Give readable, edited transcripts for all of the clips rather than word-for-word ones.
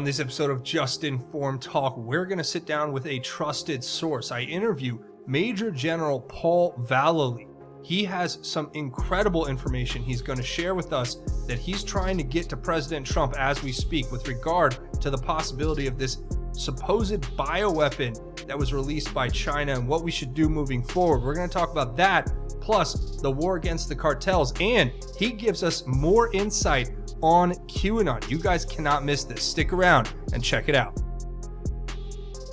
this episode of Just Informed Talk, we're going to sit down with a trusted source. I interview Major General Paul Vallely. He has some incredible information he's going to share with us that he's trying to get to President Trump as we speak with regard to the possibility of this supposed bioweapon that was released by China and what we should do moving forward. We're going to talk about that, plus the war against the cartels, and he gives us more insight on QAnon. You guys cannot miss this. Stick around and check it out.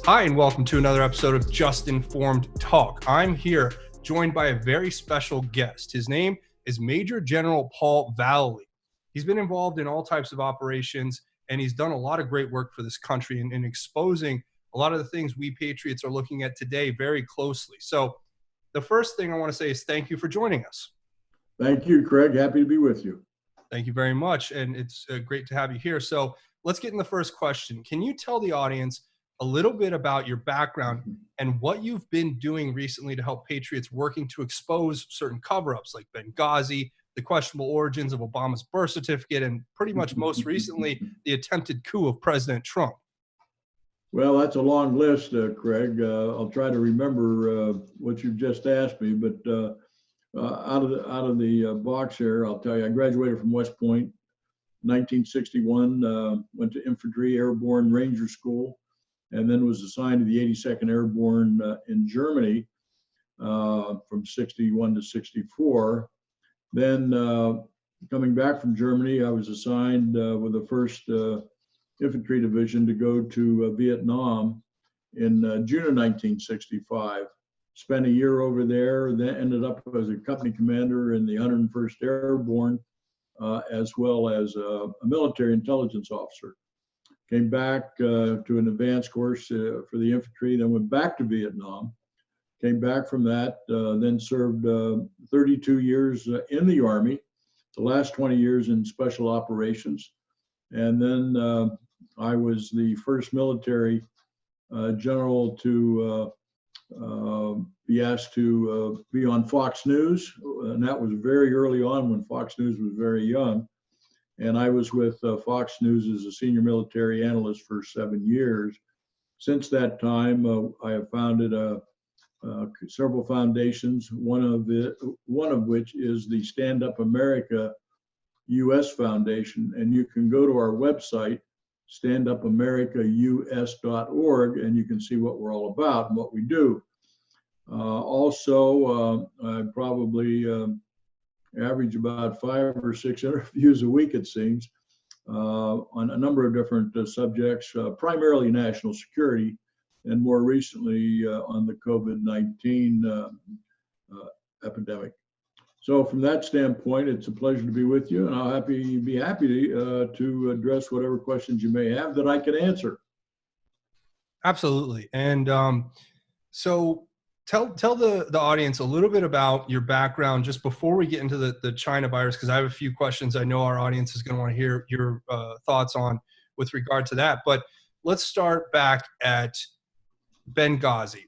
Hi, and welcome to another episode of Just Informed Talk. I'm here joined by a very special guest. His name is Major General Paul Vallely. He's been involved in all types of operations, and he's done a lot of great work for this country in exposing a lot of the things we patriots are looking at today very closely. So the first thing I want to say is thank you for joining us. Thank you, Craig. Happy to be with you. Thank you very much, and it's great to have you here. So let's get in the first question. Can you tell the audience a little bit about your background and what you've been doing recently to help patriots working to expose certain cover-ups like Benghazi, the questionable origins of Obama's birth certificate, and pretty much most recently, the attempted coup of President Trump? Well, that's a long list, Craig. I'll try to remember what you've just asked me, but out of the box here, I'll tell you, I graduated from West Point, 1961, went to Infantry Airborne Ranger School, and then was assigned to the 82nd Airborne in Germany from 61 to 64. Then coming back from Germany, I was assigned with the 1st Infantry Division to go to Vietnam in June of 1965. Spent a year over there, then ended up as a company commander in the 101st Airborne, as well as a military intelligence officer. Came back to an advanced course for the infantry, then went back to Vietnam. Came back from that, then served 32 years in the Army, the last 20 years in special operations. And then I was the first military general to be asked to be on Fox News, and that was very early on when Fox News was very young. And I was with Fox News as a senior military analyst for 7 years. Since that time, I have founded several foundations, one of which is the Stand Up America U.S. Foundation, and you can go to our website, standupamericaus.org, and you can see what we're all about and what we do. Also, I probably average about 5 or 6 interviews a week, it seems, on a number of different subjects, primarily national security, and more recently on the COVID-19 epidemic. So from that standpoint, it's a pleasure to be with you, and I'll be happy to address whatever questions you may have that I can answer. Absolutely. And so tell the audience a little bit about your background just before we get into the China virus, because I have a few questions I know our audience is going to want to hear your thoughts on with regard to that. But let's start back at Benghazi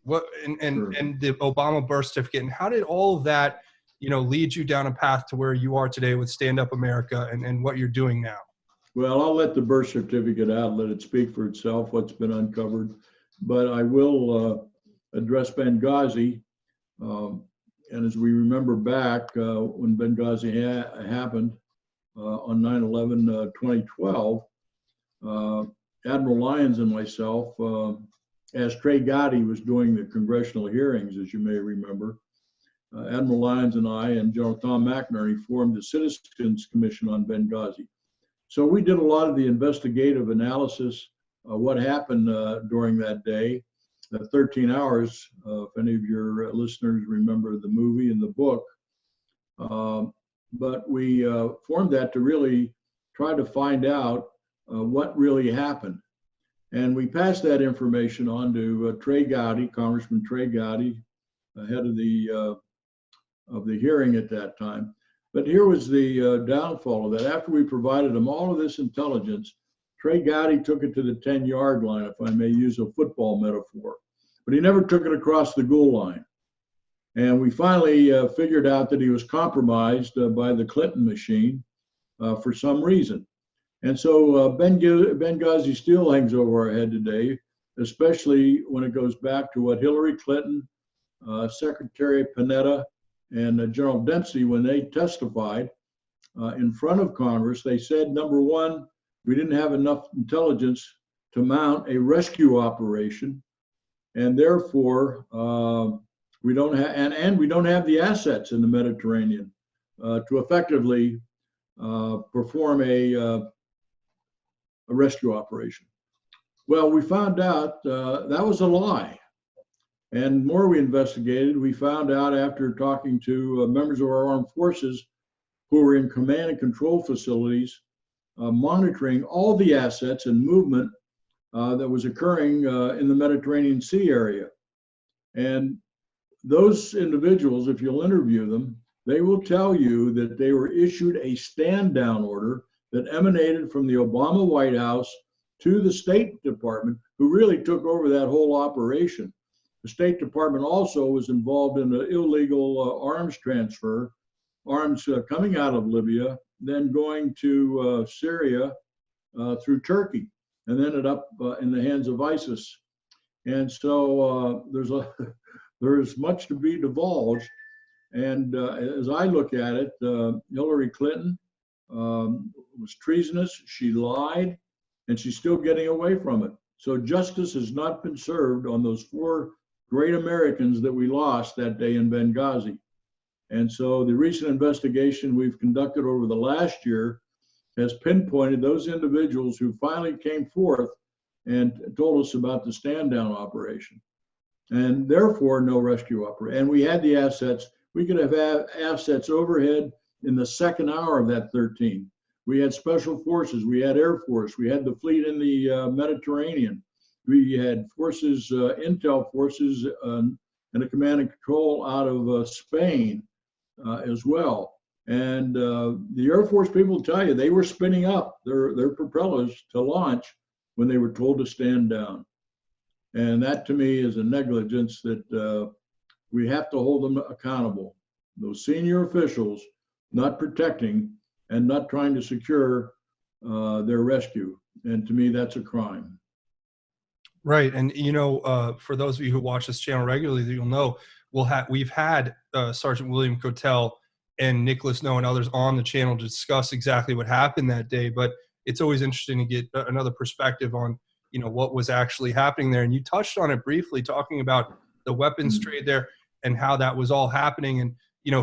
and the Obama birth certificate, and how did all of that lead you down a path to where you are today with Stand Up America and what you're doing now? Well, I'll let the birth certificate out, let it speak for itself, what's been uncovered. But I will address Benghazi. And as we remember back when Benghazi happened on 9/11/2012, Admiral Lyons and myself, as Trey Gotti was doing the congressional hearings, as you may remember, Admiral Lyons and I and General Tom McNerney formed the Citizens Commission on Benghazi. So we did a lot of the investigative analysis of what happened during that day, 13 hours, if any of your listeners remember the movie and the book. But we formed that to really try to find out what really happened. And we passed that information on to Trey Gotti, Congressman Trey Gotti, head of the hearing at that time. But here was the downfall of that. After we provided him all of this intelligence, Trey Gotti took it to the 10-yard line, if I may use a football metaphor. But he never took it across the goal line. And we finally figured out that he was compromised by the Clinton machine for some reason. And so Benghazi still hangs over our head today, especially when it goes back to what Hillary Clinton, Secretary Panetta, and General Dempsey, when they testified in front of Congress, they said, number one, we didn't have enough intelligence to mount a rescue operation, and therefore we don't have, and we don't have the assets in the Mediterranean to effectively perform a rescue operation. Well, we found out that was a lie. And more we investigated, we found out after talking to members of our armed forces who were in command and control facilities, monitoring all the assets and movement that was occurring in the Mediterranean Sea area. And those individuals, if you'll interview them, they will tell you that they were issued a stand down order that emanated from the Obama White House to the State Department, who really took over that whole operation. The State Department also was involved in the illegal arms transfer, arms coming out of Libya, then going to Syria through Turkey, and ended up in the hands of ISIS. And so there's much to be divulged. And as I look at it, Hillary Clinton was treasonous. She lied, and she's still getting away from it. So justice has not been served on those 4 great Americans that we lost that day in Benghazi. And so the recent investigation we've conducted over the last year has pinpointed those individuals who finally came forth and told us about the stand down operation. And therefore, no rescue operation. And we had the assets. We could have had assets overhead in the second hour of that 13. We had special forces, we had Air Force, we had the fleet in the Mediterranean. We had forces, intel forces, and a command and control out of Spain as well. And the Air Force people tell you they were spinning up their propellers to launch when they were told to stand down. And that to me is a negligence that we have to hold them accountable. Those senior officials not protecting and not trying to secure their rescue. And to me, that's a crime. Right. And, for those of you who watch this channel regularly, you'll know we've had Sergeant William Cotel and Nicholas Noe and others on the channel to discuss exactly what happened that day. But it's always interesting to get another perspective on, what was actually happening there. And you touched on it briefly, talking about the weapons trade there and how that was all happening. And,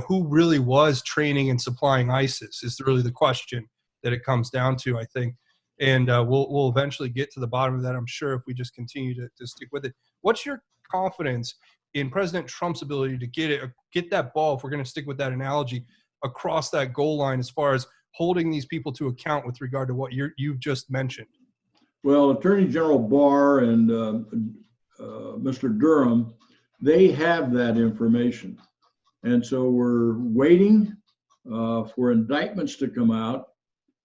who really was training and supplying ISIS is really the question that it comes down to, I think. And we'll eventually get to the bottom of that, I'm sure, if we just continue to stick with it. What's your confidence in President Trump's ability to get that ball, if we're going to stick with that analogy, across that goal line as far as holding these people to account with regard to what you've just mentioned? Well, Attorney General Barr and Mr. Durham, they have that information. And so we're waiting for indictments to come out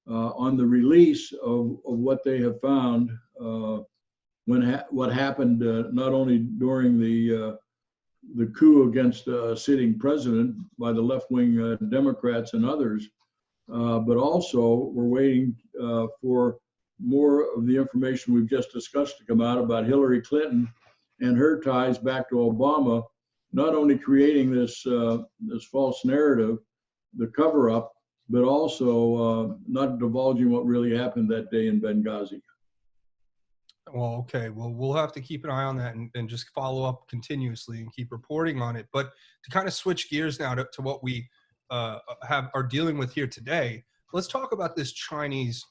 on the release of what they have found what happened not only during the coup against a sitting president by the left-wing Democrats and others, but also we're waiting for more of the information we've just discussed to come out about Hillary Clinton and her ties back to Obama, not only creating this false narrative, the cover-up, but also not divulging what really happened that day in Benghazi. Well, okay. Well, we'll have to keep an eye on that and just follow up continuously and keep reporting on it. But to kind of switch gears now to what we are dealing with here today, let's talk about this Chinese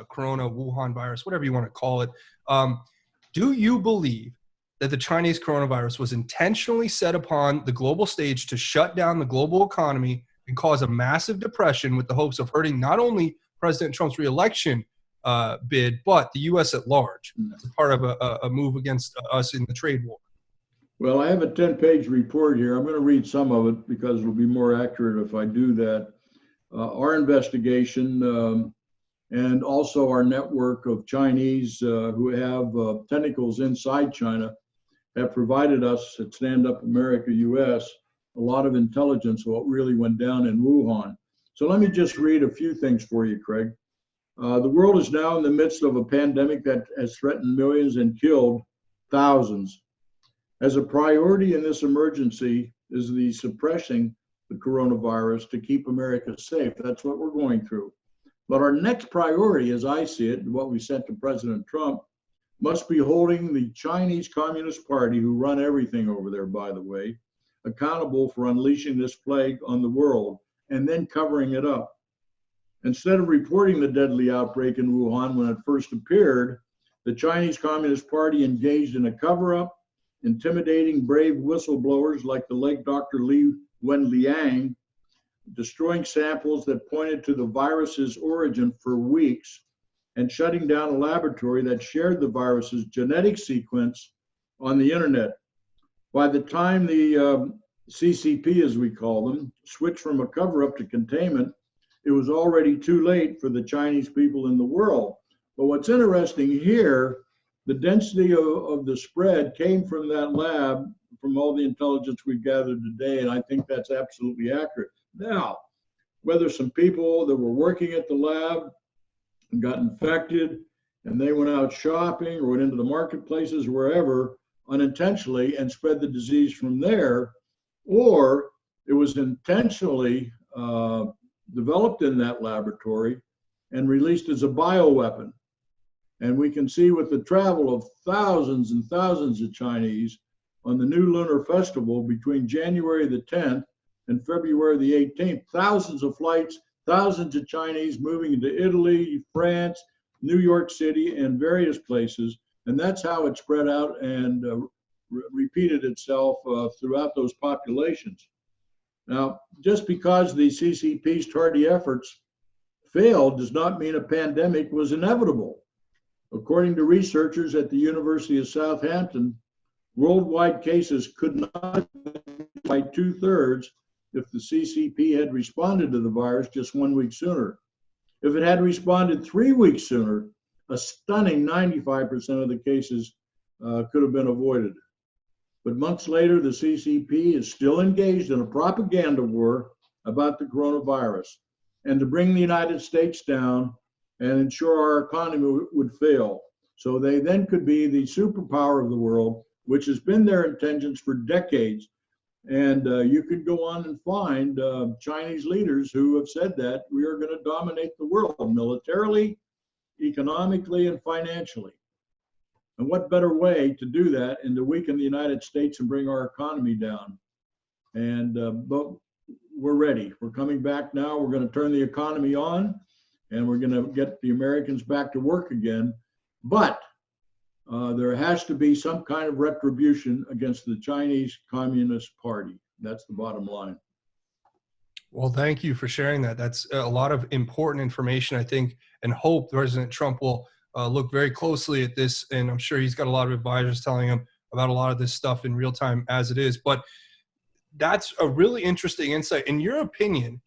corona Wuhan virus, whatever you want to call it. Do you believe that the Chinese coronavirus was intentionally set upon the global stage to shut down the global economy and cause a massive depression with the hopes of hurting not only President Trump's reelection bid, but the U.S. at large as part of a move against us in the trade war? Well, I have a 10-page report here. I'm going to read some of it because it'll be more accurate if I do that. Our investigation and also our network of Chinese who have tentacles inside China have provided us at Stand Up America US a lot of intelligence of what really went down in Wuhan. So let me just read a few things for you, Craig. The world is now in the midst of a pandemic that has threatened millions and killed thousands. As a priority in this emergency is the suppressing the coronavirus to keep America safe. That's what we're going through. But our next priority, as I see it, what we sent to President Trump, must be holding the Chinese Communist Party, who run everything over there, by the way, accountable for unleashing this plague on the world and then covering it up. Instead of reporting the deadly outbreak in Wuhan when it first appeared, the Chinese Communist Party engaged in a cover-up, intimidating brave whistleblowers like the late Dr. Li Wenliang, destroying samples that pointed to the virus's origin for weeks, and shutting down a laboratory that shared the virus's genetic sequence on the internet. By the time the CCP, as we call them, switched from a cover-up to containment, it was already too late for the Chinese people in the world. But what's interesting here, the density of the spread came from that lab, from all the intelligence we've gathered today, and I think that's absolutely accurate. Now, whether some people that were working at the lab got infected and they went out shopping or went into the marketplaces, wherever, unintentionally, and spread the disease from there, or it was intentionally developed in that laboratory and released as a bioweapon. And we can see with the travel of thousands and thousands of Chinese on the new lunar festival between January the 10th and February the 18th, thousands of flights, thousands of Chinese moving into Italy, France, New York City, and various places. And that's how it spread out and repeated itself throughout those populations. Now, just because the CCP's tardy efforts failed does not mean a pandemic was inevitable. According to researchers at the University of Southampton, worldwide cases could not by 2/3 if the CCP had responded to the virus just 1 week sooner. If it had responded 3 weeks sooner, a stunning 95% of the cases could have been avoided. But months later, the CCP is still engaged in a propaganda war about the coronavirus and to bring the United States down and ensure our economy would fail. So they then could be the superpower of the world, which has been their intentions for decades. And you could go on and find Chinese leaders who have said that we are going to dominate the world militarily, economically, and financially. And what better way to do that and to weaken the United States and bring our economy down? And but we're ready. We're coming back now. We're going to turn the economy on, and we're going to get the Americans back to work again. But there has to be some kind of retribution against the Chinese Communist Party. That's the bottom line. Well, thank you for sharing that. That's a lot of important information, I think, and hope President Trump will look very closely at this. And I'm sure he's got a lot of advisors telling him about a lot of this stuff in real time as it is. But that's a really interesting insight. In your opinion,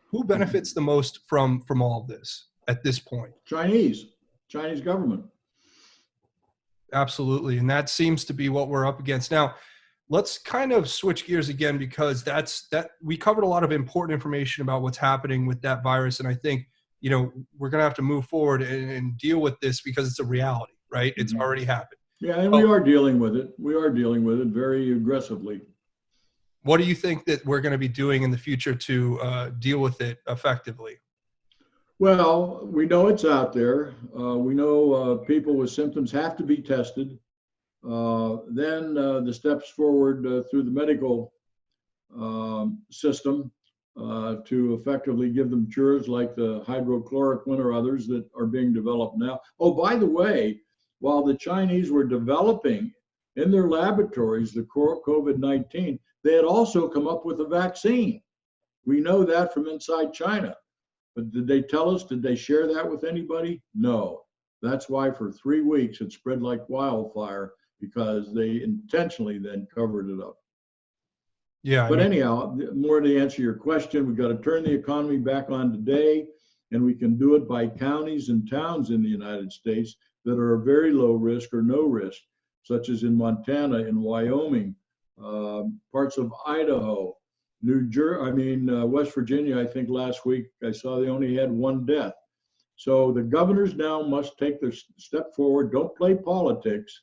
who benefits the most from all of this at this point? Chinese government. Absolutely. And that seems to be what we're up against. Now, let's kind of switch gears again, because we covered a lot of important information about what's happening with that virus. And I think, we're going to have to move forward and deal with this because it's a reality, right? It's already happened. Yeah, and we are dealing with it. We are dealing with it very aggressively. What do you think that we're going to be doing in the future to deal with it effectively? Well, we know it's out there. We know people with symptoms have to be tested. Then the steps forward through the medical system to effectively give them cures like the hydrochloroquine or others that are being developed now. Oh, by the way, while the Chinese were developing in their laboratories the COVID-19, they had also come up with a vaccine. We know that from inside China. But did they tell us? Did they share that with anybody? No. That's why for 3 weeks it spread like wildfire, because they intentionally then covered it up. Yeah. But anyhow, more to answer your question, we've got to turn the economy back on today, and we can do it by counties and towns in the United States that are very low risk or no risk, such as in Montana, in Wyoming, parts of Idaho, West Virginia. I think last week I saw they only had 1 death. So the governors now must take their step forward. Don't play politics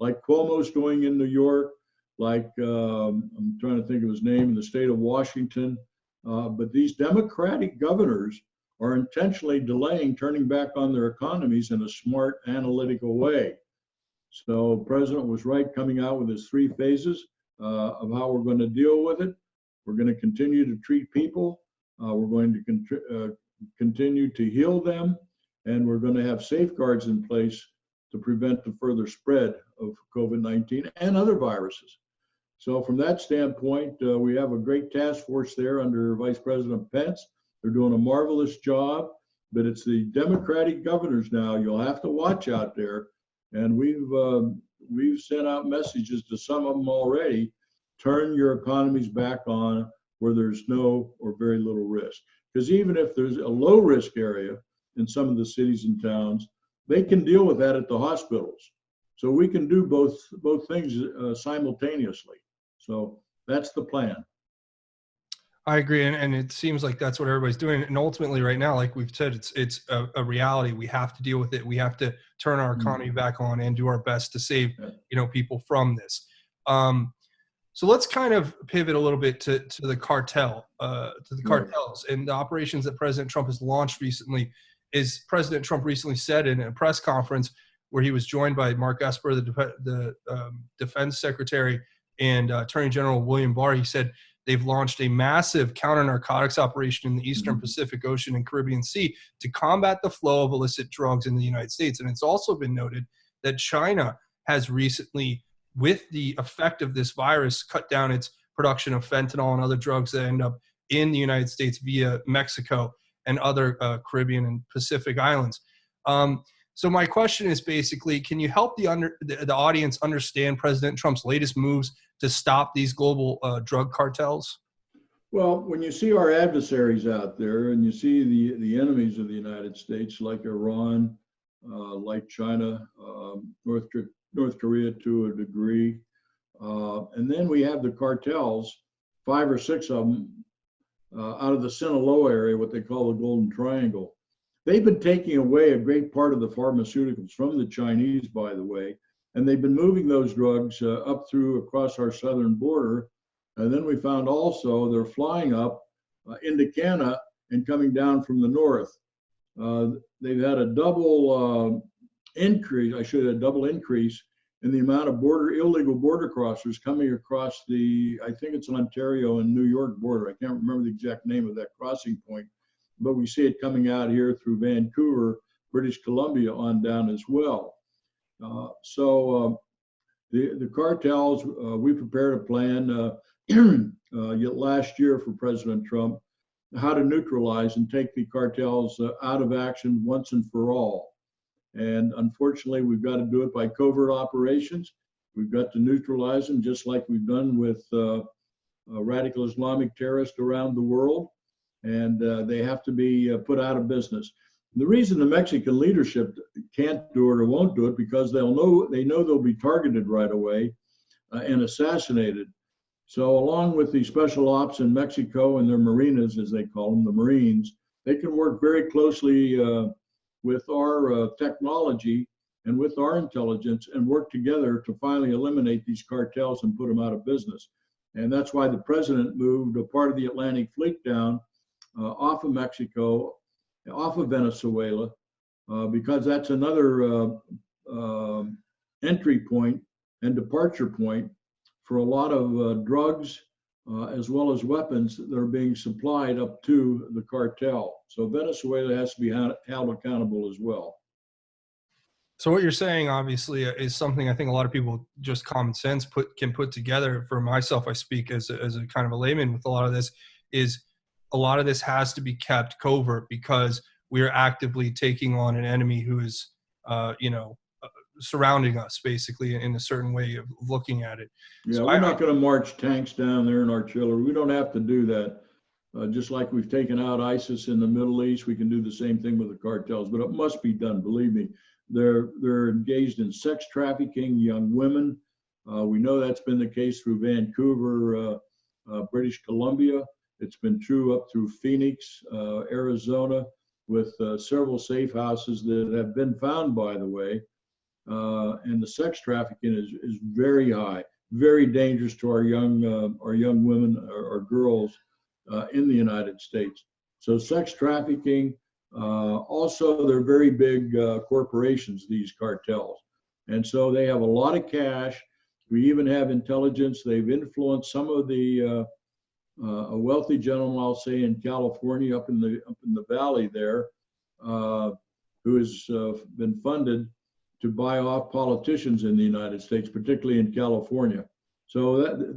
like Cuomo's doing in New York, like I'm trying to think of his name, in the state of Washington. But these Democratic governors are intentionally delaying turning back on their economies in a smart, analytical way. So the president was right coming out with his 3 phases of how we're going to deal with it. We're going to continue to treat people. We're going to continue to heal them, and we're going to have safeguards in place to prevent the further spread of COVID-19 and other viruses. So from that standpoint, we have a great task force there under Vice President Pence. They're doing a marvelous job, but it's the Democratic governors now you'll have to watch out there. And we've sent out messages to some of them already. Turn your economies back on where there's no or very little risk. Because even if there's a low risk area in some of the cities and towns, they can deal with that at the hospitals. So we can do both things simultaneously. So that's the plan. I agree, and it seems like that's what everybody's doing. And ultimately, right now, like we've said, it's a reality. We have to deal with it. We have to turn our economy back on and do our best to save people from this. So let's kind of pivot a little bit to the cartels and the operations that President Trump has launched recently. Is President Trump recently said in a press conference where he was joined by Mark Esper, the Defense Secretary, and Attorney General William Barr. He said they've launched a massive counter-narcotics operation in the Eastern Pacific Ocean and Caribbean Sea to combat the flow of illicit drugs in the United States. And it's also been noted that China has recently, with the effect of this virus, cut down its production of fentanyl and other drugs that end up in the United States via Mexico and other Caribbean and Pacific islands. So my question is basically, can you help the audience understand President Trump's latest moves to stop these global drug cartels? Well, when you see our adversaries out there and you see the enemies of the United States, like Iran, like China, North Korea to a degree, and then we have the cartels, 5 or 6 of them, out of the Sinaloa area, what they call the Golden Triangle. They've been taking away a great part of the pharmaceuticals from the Chinese, by the way, and they've been moving those drugs up through across our southern border. And then we found also they're flying up into Canada and coming down from the north. They've had a double increase in the amount of illegal border crossers coming across I think it's Ontario and New York border. I can't remember the exact name of that crossing point, but we see it coming out here through Vancouver, British Columbia on down as well. The cartels, we prepared a plan last year for President Trump, how to neutralize and take the cartels out of action once and for all. And unfortunately, we've got to do it by covert operations. We've got to neutralize them just like we've done with radical Islamic terrorists around the world. And they have to be put out of business. The reason the Mexican leadership can't do it or won't do it, because they know they'll be targeted right away and assassinated. So along with the special ops in Mexico and their marinas, as they call them, the Marines, they can work very closely with our technology and with our intelligence and work together to finally eliminate these cartels and put them out of business. And that's why the president moved a part of the Atlantic Fleet down off of Mexico, off of Venezuela, because that's another entry point and departure point for a lot of drugs as well as weapons that are being supplied up to the cartel. So Venezuela has to be held accountable as well. So what you're saying, obviously, is something I think a lot of people, just common sense, can put together. For myself, I speak as a kind of a layman with a lot of this, is a lot of this has to be kept covert because we are actively taking on an enemy who is, surrounding us basically in a certain way of looking at it. Yeah, so we're not going to march tanks down there in artillery. We don't have to do that. Just like we've taken out ISIS in the Middle East, we can do the same thing with the cartels, but it must be done. Believe me, they're engaged in sex trafficking young women. We know that's been the case through Vancouver, British Columbia. It's been true up through Phoenix, Arizona. with several safe houses that have been found, by the way. And the sex trafficking is very high, very dangerous to our young women or girls in the United States. So sex trafficking, also they're very big corporations, these cartels. And so they have a lot of cash. We even have intelligence. They've influenced some of the a wealthy gentleman, I'll say, in California, up in the valley there, who has been funded to buy off politicians in the United States, particularly in California. So that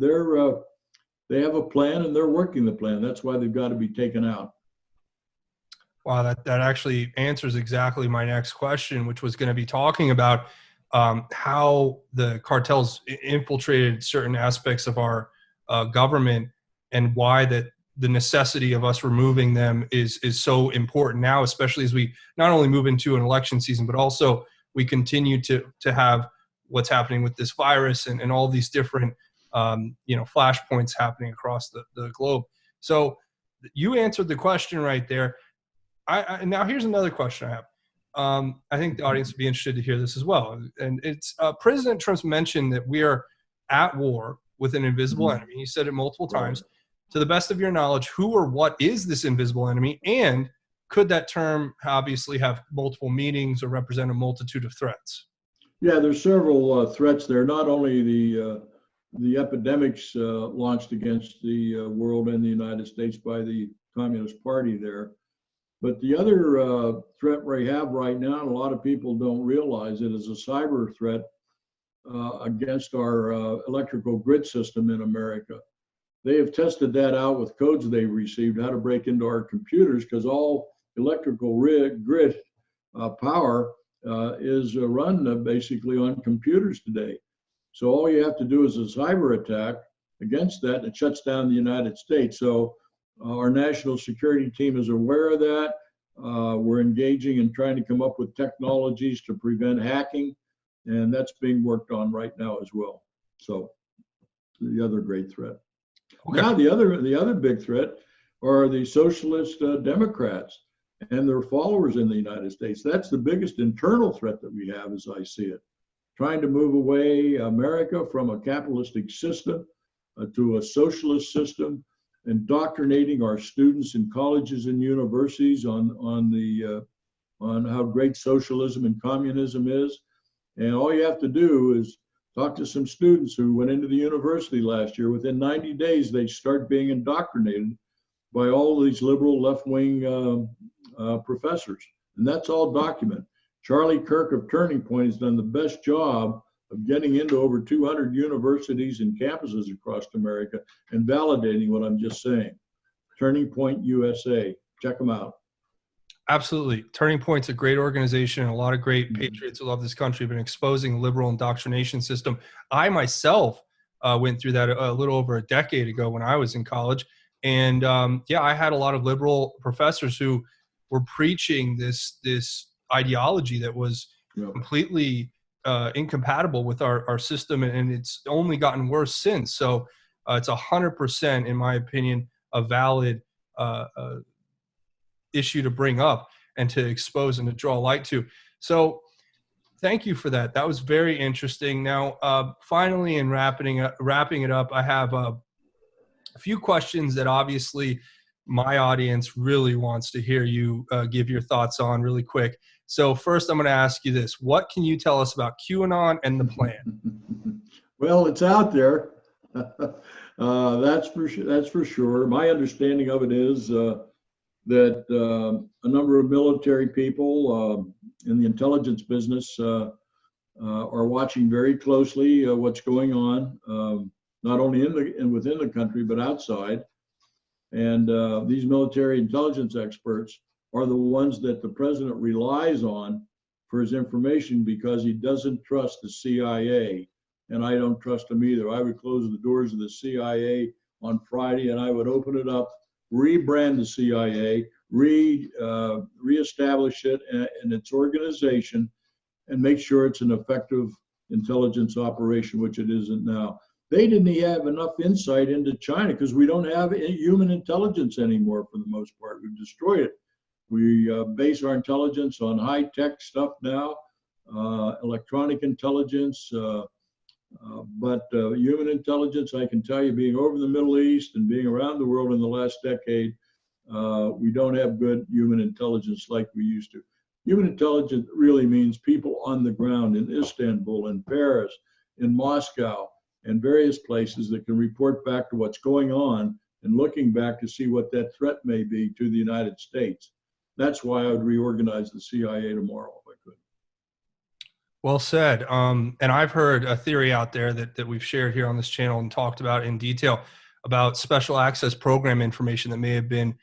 they have a plan and they're working the plan. That's why they've got to be taken out. Wow, that actually answers exactly my next question, which was going to be talking about how the cartels infiltrated certain aspects of our government, and why that the necessity of us removing them is so important now, especially as we not only move into an election season, but also we continue to have what's happening with this virus and all these different flashpoints happening across the globe. So you answered the question right there. Now here's another question I have. I think the audience would be interested to hear this as well. And it's President Trump's mentioned that we are at war with an invisible enemy. He said it multiple times. To the best of your knowledge, who or what is this invisible enemy? And could that term obviously have multiple meanings or represent a multitude of threats? Yeah, there's several threats there. Not only the epidemics launched against the world and the United States by the Communist Party there, but the other threat we have right now, and a lot of people don't realize it, is a cyber threat against our electrical grid system in America. They have tested that out with codes they've received, how to break into our computers, because all electrical grid power is run basically on computers today. So all you have to do is a cyber attack against that, and it shuts down the United States. So our national security team is aware of that. We're engaging and trying to come up with technologies to prevent hacking, and that's being worked on right now as well. So the other great threat. Okay. Now the other big threat are the socialist Democrats and their followers in the United States. That's the biggest internal threat that we have, as I see it. Trying to move away America from a capitalistic system to a socialist system, indoctrinating our students in colleges and universities on how great socialism and communism is. And all you have to do is talk to some students who went into the university last year. Within 90 days, they start being indoctrinated by all these liberal left-wing professors. And that's all documented. Charlie Kirk of Turning Point has done the best job of getting into over 200 universities and campuses across America and validating what I'm just saying. Turning Point USA. Check them out. Absolutely. Turning Point's a great organization. A lot of great patriots who love this country have been exposing the liberal indoctrination system. I myself went through that a little over a decade ago when I was in college. And I had a lot of liberal professors who were preaching this ideology that was completely incompatible with our system, and it's only gotten worse since. So it's 100%, in my opinion, a valid issue to bring up and to expose and to draw light to. So thank you for that. That was very interesting. Now, finally, in wrapping it up, I have a few questions that obviously my audience really wants to hear you give your thoughts on really quick. So first, I'm going to ask you this. What can you tell us about QAnon and the plan? Well, it's out there. That's for sure. My understanding of it is that a number of military people in the intelligence business are watching very closely what's going on, not only within the country, but outside. And these military intelligence experts are the ones that the president relies on for his information, because he doesn't trust the CIA. And I don't trust them either. I would close the doors of the CIA on Friday, and I would open it up, rebrand the CIA, reestablish it and its organization, and make sure it's an effective intelligence operation, which it isn't now. They didn't have enough insight into China because we don't have human intelligence anymore for the most part. We've destroyed it. We base our intelligence on high-tech stuff now, electronic intelligence, but human intelligence, I can tell you, being over the Middle East and being around the world in the last decade, we don't have good human intelligence like we used to. Human intelligence really means people on the ground in Istanbul, in Paris, in Moscow, and various places that can report back to what's going on and looking back to see what that threat may be to the United States. That's why I would reorganize the CIA tomorrow if I could. Well said. And I've heard a theory out there that we've shared here on this channel and talked about in detail about special access program information that may have been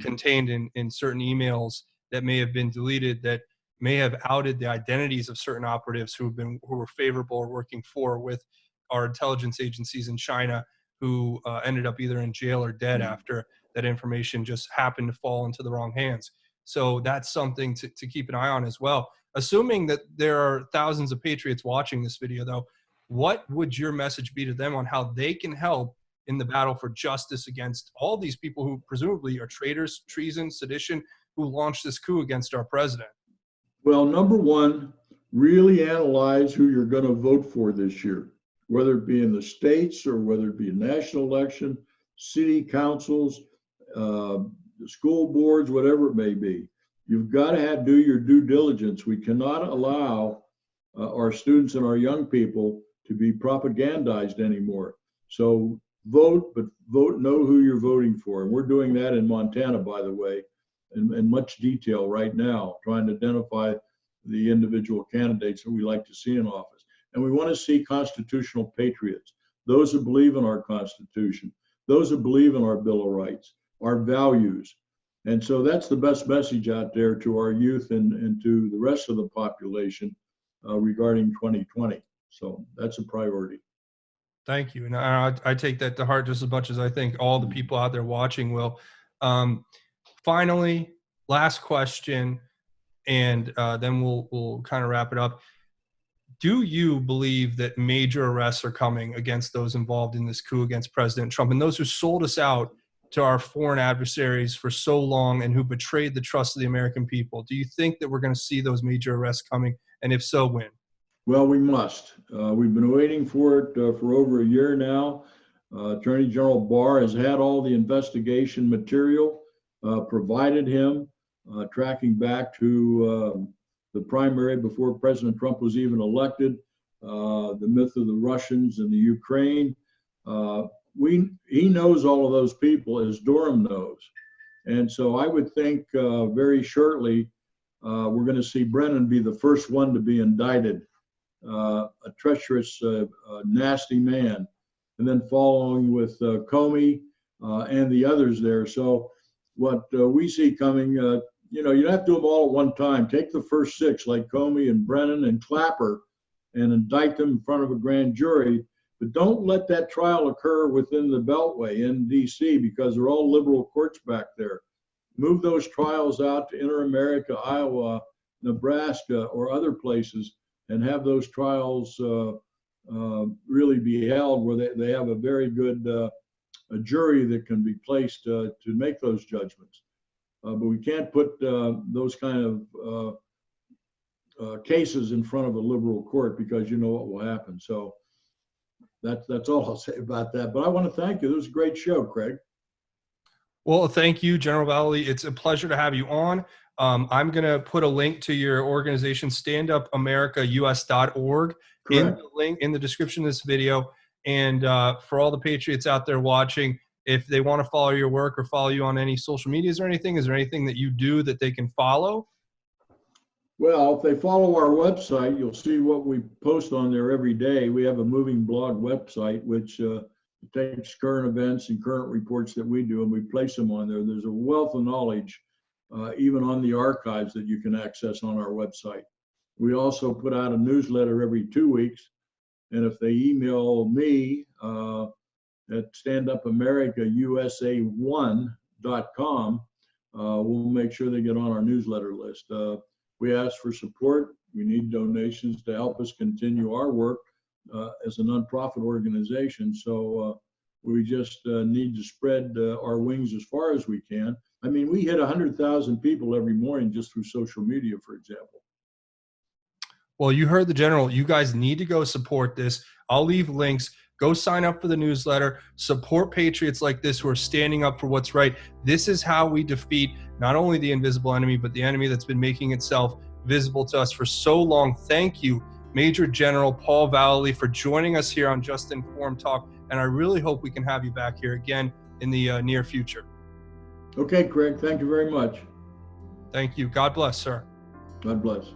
contained in certain emails that may have been deleted, that may have outed the identities of certain operatives who were favorable or working with our intelligence agencies in China, who ended up either in jail or dead after that information just happened to fall into the wrong hands. So that's something to keep an eye on as well. Assuming that there are thousands of patriots watching this video, though, what would your message be to them on how they can help in the battle for justice against all these people who presumably are traitors, treason, sedition, who launched this coup against our president? Well, number one, really analyze who you're going to vote for this year, whether it be in the states or whether it be a national election, city councils, school boards, whatever it may be. You've got to do your due diligence. We cannot allow our students and our young people to be propagandized anymore. So vote, but know who you're voting for. And we're doing that in Montana, by the way, in much detail right now, trying to identify the individual candidates that we like to see in office. And we want to see constitutional patriots, those who believe in our Constitution, those who believe in our Bill of Rights, our values. And so that's the best message out there to our youth and to the rest of the population regarding 2020. So that's a priority. Thank you. And I take that to heart just as much as I think all the people out there watching will. Finally, last question, and then we'll kind of wrap it up. Do you believe that major arrests are coming against those involved in this coup against President Trump and those who sold us out to our foreign adversaries for so long and who betrayed the trust of the American people? Do you think that we're going to see those major arrests coming? And if so, when? Well, we must. We've been waiting for it for over a year now. Attorney General Barr has had all the investigation material provided him, tracking back to the primary before President Trump was even elected, the myth of the Russians and the Ukraine. He knows all of those people as Durham knows. And so I would think very shortly we're going to see Brennan be the first one to be indicted, a treacherous, nasty man, and then following with Comey and the others there. So what we see coming, you don't have to do them all at one time. Take the first six like Comey and Brennan and Clapper and indict them in front of a grand jury. But don't let that trial occur within the Beltway in D.C. because they're all liberal courts back there. Move those trials out to Inter-America, Iowa, Nebraska, or other places, and have those trials really be held where they have a very good a jury that can be placed to make those judgments. But we can't put those kind of cases in front of a liberal court because you know what will happen. So that's all I'll say about that. But I want to thank you. It was a great show, Craig. Well, thank you, General Vallely. It's a pleasure to have you on. I'm going to put a link to your organization, standupamericaus.org, in the link in the description of this video. And for all the patriots out there watching, if they want to follow your work or follow you on any social medias or anything, is there anything that you do that they can follow? Well, if they follow our website, you'll see what we post on there every day. We have a moving blog website, which takes current events and current reports that we do, and we place them on there. There's a wealth of knowledge, even on the archives, that you can access on our website. We also put out a newsletter every 2 weeks, and if they email me at standupamericausa1.com, we'll make sure they get on our newsletter list. We ask for support. We need donations to help us continue our work as a nonprofit organization. So We just need to spread our wings as far as we can. I mean, we hit 100,000 people every morning just through social media, for example. Well, you heard the general. You guys need to go support this. I'll leave links. Go sign up for the newsletter. Support patriots like this who are standing up for what's right. This is how we defeat not only the invisible enemy, but the enemy that's been making itself visible to us for so long. Thank you, Major General Paul Vallely, for joining us here on Just Informed Talk. And I really hope we can have you back here again in the near future. Okay, Craig, thank you very much. Thank you. God bless, sir. God bless.